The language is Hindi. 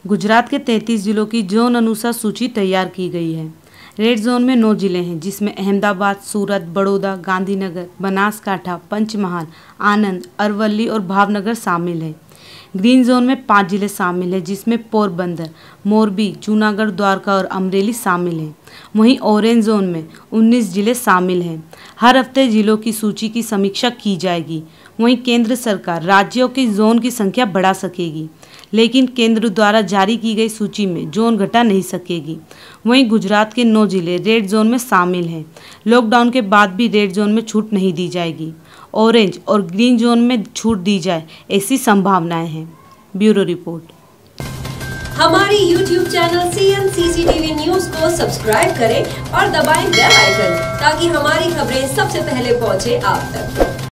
गुजरात के 33 जिलों की जोन अनुसार सूची तैयार की गई है। रेड जोन में 9 जिले हैं, जिसमें अहमदाबाद, सूरत, बड़ौदा, गांधीनगर, बनासकांठा, पंचमहाल, आनंद, अरवली और भावनगर शामिल हैं। ग्रीन जोन में 5 जिले शामिल हैं, जिसमें पोरबंदर, मोरबी, जूनागढ़, द्वारका और अमरेली शामिल हैं। वहीं ऑरेंज जोन में 19 जिले शामिल हैं। हर हफ्ते जिलों की सूची की समीक्षा की जाएगी। वहीं केंद्र सरकार राज्यों की जोन की संख्या बढ़ा सकेगी, लेकिन केंद्र द्वारा जारी की गई सूची में जोन घटा नहीं सकेगी। वहीं गुजरात के 9 जिले रेड जोन में शामिल हैं। लॉकडाउन के बाद भी रेड जोन में छूट नहीं दी जाएगी। ऑरेंज और ग्रीन जोन में छूट दी जाए, ऐसी संभावनाएं हैं। Bureau report. हमारी YouTube चैनल CNCCTV न्यूज को सब्सक्राइब करें और दबाएं बेल आइकन, ताकि हमारी खबरें सबसे पहले पहुंचे आप तक।